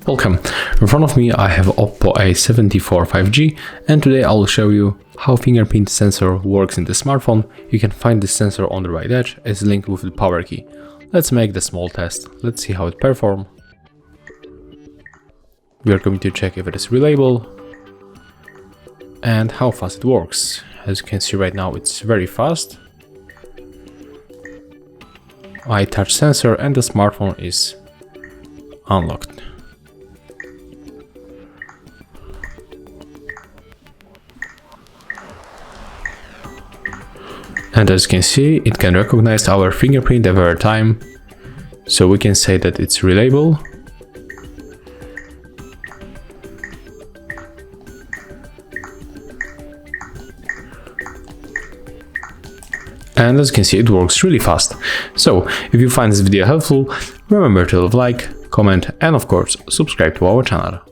Welcome. In front of me I have OPPO A74 5G, and today I will show you how fingerprint sensor works in the smartphone. You can find the sensor on the right edge as linked with the power key. Let's make the small test. Let's see how it performs. We are going to check if it is reliable and how fast it works. As you can see right now, it's very fast. I touch sensor and the smartphone is unlocked. And as you can see, it can recognize our fingerprint every time, so we can say that it's reliable. And as you can see, it works really fast. So, if you find this video helpful, remember to leave a like, comment, and of course, subscribe to our channel.